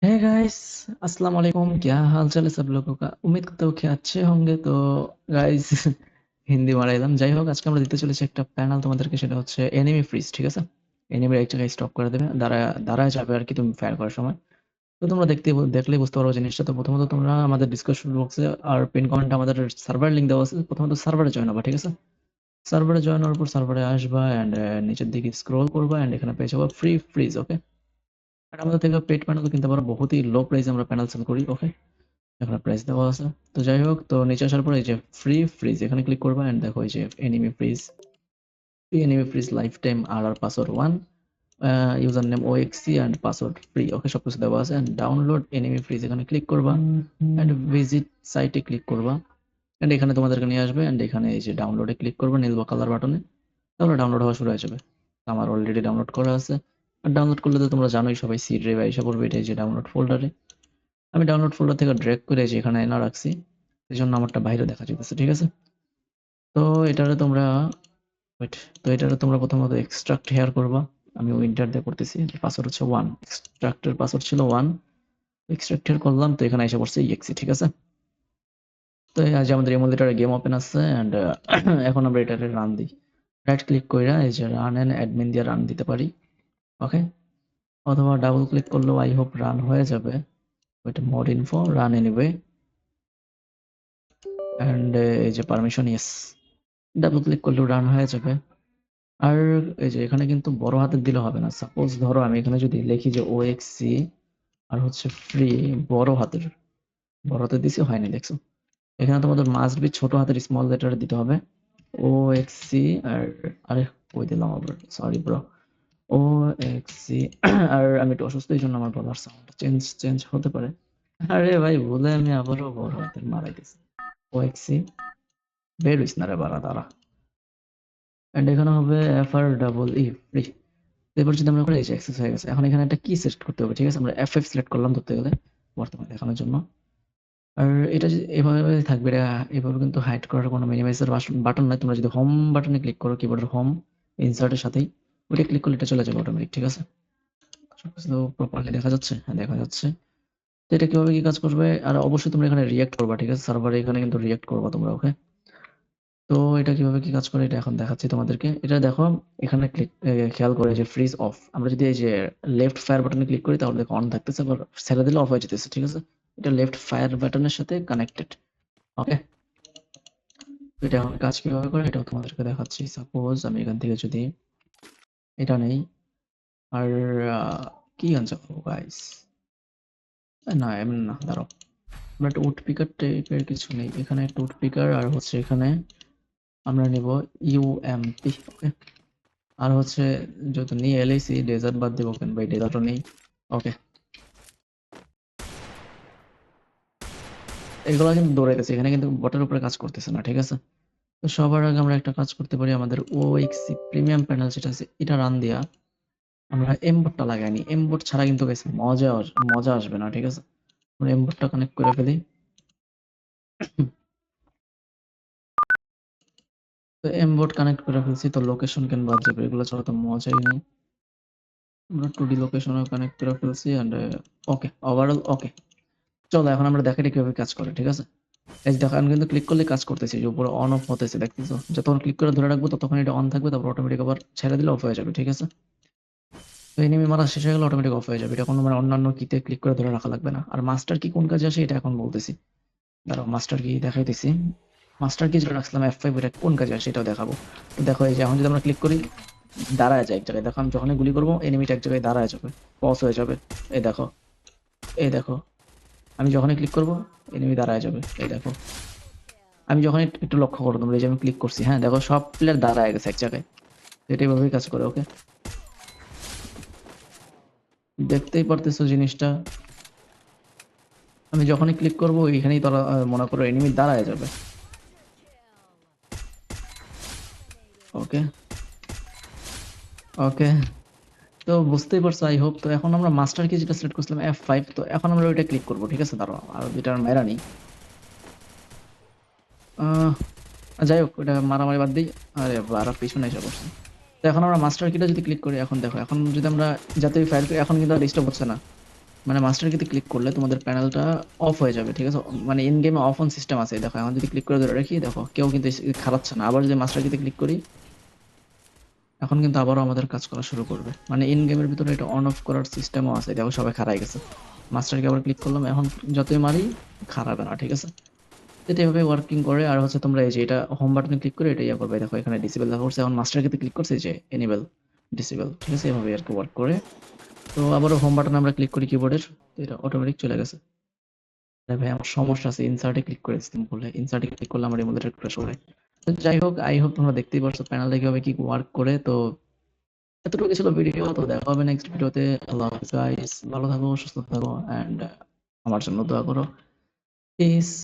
Hey guys, अस्सलाम वालेकुम। क्या हाल चाल है सब लोगों का? उम्मीद करता हूँ कि अच्छे होंगे। তো গাইস হিন্দি মারাইলাম। যাই হোক, আজকে আমরা দিতে চলেছি একটা প্যানেল তোমাদেরকে, সেটা হচ্ছে এনিমি ফ্রিজ। ঠিক আছে, এনিমির এক জায়গায় স্টপ করে দেবে, দাঁড়ায় যাবে আর কি তুমি ফায়ার করার সময়। তো তোমরা দেখলেই বুঝতে পারবো জিনিসটা। তো প্রথমত তোমরা আমাদের ডিসকাশন বক্সে আর পিন কমেন্টে আমাদের সার্ভার লিংক দেওয়া আছে। প্রথমত সার্ভারে জয়েন হবা, ঠিক আছে? সার্ভারে জয়েন হওয়ার পর সার্ভারে আসবা অ্যান্ড নিচের দিকে স্ক্রল করবা অ্যান্ড এখানে পেয়ে যাবো ফ্রি ফ্রিজ। ওকে, আর আমাদের থেকে পেড প্যানেল কিনতে পারো, বহুত হি লো প্রাইসে আমরা প্যানেল সেল করি। ওকে, এখানে প্রাইস দেওয়া আছে। তো যাই হোক, তো নিচে আসার পরে এই যে ফ্রি ফ্রিজ এখানে ক্লিক করবা এন্ড দেখো এই যে anime freeze, anime freeze lifetime আর পাসওয়ার্ড 1, ইউজার নেম ওএক্সি এন্ড পাসওয়ার্ড ফ্রি। ওকে, সবকিছু দেওয়া আছে। এন্ড ডাউনলোড এনিমি ফ্রিজ এখানে ক্লিক করবা এন্ড ভিজিট সাইটে ক্লিক করবা এন্ড এখানে তোমাদেরকে নিয়ে আসবে এন্ড এখানে এই যে ডাউনলোডে ক্লিক করবা নীল বা কালার বাটনে। তাহলে ডাউনলোড হওয়া শুরু হয়ে যাবে। আমার অলরেডি ডাউনলোড করা আছে। আর ডাউনলোড করলে তো তোমরা জানোই, সবাই সি ড্রাইভ আইসা পড়বে এটা এই যে ডাউনলোড ফোল্ডারে। আমি ডাউনলোড ফোল্ডার থেকে ড্র্যাগ করে এই যে এখানে এনে রাখছি, এই জন্য আমারটা বাইরে দেখা যাইতেছে। ঠিক আছে, তো এটারে তোমরা ওয়েট, তো এটারে তোমরা প্রথমত এক্সট্রাক্ট হেয়ার করবা। আমি উইন্টার দিয়ে করতেছি। পাসওয়ার্ড হচ্ছে 1, এক্সট্রাক্টের পাসওয়ার্ড ছিল 1, এক্সট্রাক্ট হেয়ার করলাম। তো এখানে এসে পড়ছে ইএক্সি। ঠিক আছে, তো এই যে আমাদের এমুলেটরে গেম ওপেন আছে এন্ড এখন আমরা এটারে রান দিই। রাইট ক্লিক কইরা এই যে রান এন্ড অ্যাডমিন দিয়ে রান দিতে পারি। ওকে, অথবা ডাবল ক্লিক করলেও আই হোপ রান হয়ে যাবে। ওইটা mod info run anyway and এই যে পারমিশন ইয়েস, ডাবল ক্লিক করলেও রান হয়ে যাবে। আর এই যে এখানে কিন্তু বড় হাতের দিলে হবে না। সাপোজ ধরো আমি এখানে যদি লিখি যে ওএক্সসি আর হচ্ছে ফ্রি, বড় হাতের, বড় হাতে দিছি, হয়নি দেখছো? এখানে তোমাদের মাস্ট বি ছোট হাতের স্মল লেটারে দিতে হবে ওএক্সসি। আর আরে কই দিলাম আবার, সরি ব্রো। ওএক্সসি আর আমি একটু অসুস্থ, এই জন্য আমার বলার সাউন্ড চেঞ্জ চেঞ্জ হতে পারে। আরে ভাই, ভুলে আমি আবারও বড় হাতের মারা গেছি। ওএক্সসি বের হইস না রে বাড়া, দাঁড়া। এন্ড এখানে হবে F R double E free. এবার যদি আমরা করি এই যে অ্যাক্সেস হয়ে গেছে। এখন এখানে একটা কি সিলেক্ট করতে হবে। ঠিক আছে, আমরা F5 সিলেক্ট করলাম ধরতে গেলে বর্তমানে দেখানোর জন্য। আর এটা যদি এভাবে থাকবে, এটা এভাবে কিন্তু হাইড করার কোনো মিনিমাইজার বাটন নাই। তোমরা যদি হোম বাটনে ক্লিক করো, কিবোর্ডের হোম ইনসার্টের সাথেই ওইটা ক্লিক করলে এটা চলে যাবে অটোমেটিক। ঠিক আছে, সবকিছু প্রপারলি দেখা যাচ্ছে? হ্যাঁ, দেখা যাচ্ছে। তো এটা কিভাবে কি কাজ করবে, আর অবশ্যই তোমরা এখানে রিঅ্যাক্ট করবা। ঠিক আছে, সার্ভারে এখানে কিন্তু রিঅ্যাক্ট করবা তোমরা। ওকে, তো এটা কিভাবে কি কাজ করে এটা এখন দেখাচ্ছি তোমাদেরকে। এটা দেখো, এখানে ক্লিক খেয়াল করে যে ফ্রিজ অফ, আমরা যদি এই যে লেফট ফায়ার বাটনে ক্লিক করি তাহলে দেখো অন থাকতেছে, আবার ছেড়ে দিলে অফ হয়ে যেতেছে। ঠিক আছে, এটা লেফট ফায়ার বাটনের সাথে কানেক্টেড। ওকে, এটা এখন কাজ কিভাবে করে এটাও তোমাদেরকে দেখাচ্ছি। সাপোজ আমি এখান থেকে যদি এটা নেই আর কি গান চালাবো গাইস, না এমন না, দাঁড়াও। আমরা একটা উড পিকার টাইপের কিছু নেই, এখানে একটা উড পিকার আর হচ্ছে এখানে আমরা নিব ইউএমপি। ওকে, আর হচ্ছে যেহেতু নিয়ে এলএসি ডেজার্ট বাদ দিব কেন ভাই, ডেজার্টও নেই। ওকে, এগুলো কিন্তু দৌড়াইতেছে, এখানে কিন্তু বটের উপরে কাজ করতেছে না। ঠিক আছে, তো সবার আগে আমরা একটা কাজ করতে পারি, আমাদের ওএক্সি প্রিমিয়াম প্যানেল যেটা আছে এটা রান দিয়া আমরা এমবোর্ডটা লাগাই নি। এমবোর্ড ছাড়া কিন্তু বেশ মজা আসবে না। ঠিক আছে, আমরা এমবোর্ডটা কানেক্ট করে ফেলি। তো এমবোর্ড কানেক্ট করে ফেলছি, তো লোকেশন কেন বাদ যাবে, এগুলো ছাড়া তো মজাই নেই। আমরা 2D লোকেশনও কানেক্ট করে ফেলছি এন্ড ওকে, ওভারঅল ওকে। চলো এখন আমরা দেখাই কিভাবে কাজ করে। ঠিক আছে, এই যে দেখো আমি কিন্তু ক্লিক করলে কাজ করতেছে, যে উপরে অন অফ হতেছে, দেখতেছো? যতক্ষণ ক্লিক করে ধরে রাখবো ততক্ষণ এটা অন থাকবে, তারপর অটোমেটিক আবার ছেড়ে দিলে অফ হয়ে যাবে। ঠিক আছে, তো এনিমি মারা শেষ হয়ে গেলে অটোমেটিক অফ হয়ে যাবে। এটা কোনো মানে অন্যান্য কিতে ক্লিক করে ধরে রাখা লাগবে না। আর মাস্টার কি কোন কাজে আসে এটা এখন বলতেছি, দাঁড়াও মাস্টার কি দেখাইতেছি। মাস্টার কি যেটা রাখছিলাম F5, এটা কোন কাজে আসে এটাও দেখাবো। তো দেখো এই যে এখন যদি আমরা ক্লিক করি দাঁড়ায় যায় এক জায়গায়, দেখো আমি যখনই গুলি করবো এনিমিটা এক জায়গায় দাঁড়ায় যাবে, পজ হয়ে যাবে। এই দেখো, এই দেখো, আমি যখনই ক্লিক করবো এনিমি দাঁড়ায় যাবে। এই দেখো, আমি যখন একটু লক্ষ্য করো তোমরা, এই যে আমি ক্লিক করছি, হ্যাঁ দেখো সব প্লেয়ার দাঁড়ায় গেছে এক জায়গায়। তো এটা এভাবেই কাজ করে। ওকে, দেখতেই পারতেছো জিনিসটা, আমি যখনই ক্লিক করবো এখানেই তারা মনে করো এনিমি দাঁড়ায় যাবে। ওকে, ওকে, তো বুঝতেই পারছো আই হোপ। তো এখন আমরা মাস্টার কি যেটা সিলেক্ট করছিলাম F5, তো এখন আমরা ওইটা ক্লিক করবো। ঠিক আছে, দাঁড়াও আর দুইটা মেরা নেই। আহ, যাই হোক, ওটা মারামারি বাদ দিই। আরে বারা পিছনে এসে পড়ছে। তো এখন আমরা মাস্টার কিটা যদি ক্লিক করি, এখন দেখো, এখন যদি আমরা যাতে ফায়ার করি এখন কিন্তু আর ডিস্টার্ব হচ্ছে না। মানে মাস্টার কিতে ক্লিক করলে তোমাদের প্যানেলটা অফ হয়ে যাবে, ঠিক আছে? মানে ইন গেমে অফ অন সিস্টেম আছে, দেখো এখন যদি ক্লিক করে ধরে রাখি, দেখো কেউ কিন্তু খারাচ্ছে না। আবার যদি মাস্টার কিতে ক্লিক করি, এখন কিন্তু আবারও আমাদের কাজ করা শুরু করবে। মানে ইন গেমের ভিতরে এটা অন অফ করার সিস্টেমও আছে, দেখো সবাই খাড়াই গেছে। মাস্টারকে আবার ক্লিক করলাম, এখন যতই মারি খারাবে না, ঠিক আছে? এটা এভাবে ওয়ার্কিং করে। আর হচ্ছে তোমরা এই যে এটা হোম বাটনে ক্লিক করে এটা ইয়া করবে, দেখো এখানে ডিসেবল দেখা করছে। এখন মাস্টার কিতে ক্লিক করছে, এই যে এনেবল ডিসেবল, ঠিক আছে? এভাবে আর কি ওয়ার্ক করে। তো আবারও হোম বাটনে আমরা ক্লিক করি কিবোর্ডের, এটা অটোমেটিক চলে গেছে। আরে ভাই আমার সমস্যা আছে, ইনসার্টে ক্লিক করে স্কিম করলে, ইনসার্টে ক্লিক করলে আমার এমুলেটর ক্র্যাশ করে। তো যাই হোক, আই হোপ তোমরা দেখতেই পারছো প্যানেলটা কিভাবে কি ওয়ার্ক করে। তো এতটুকু ছিল ভিডিও, তো দেখা হবে নেক্সট ভিডিওতে। আল্লাহ হাফিজ গাইস, ভালো থাকো, সুস্থ থাকো, অ্যান্ড আমার জন্য দোয়া করো। পিস।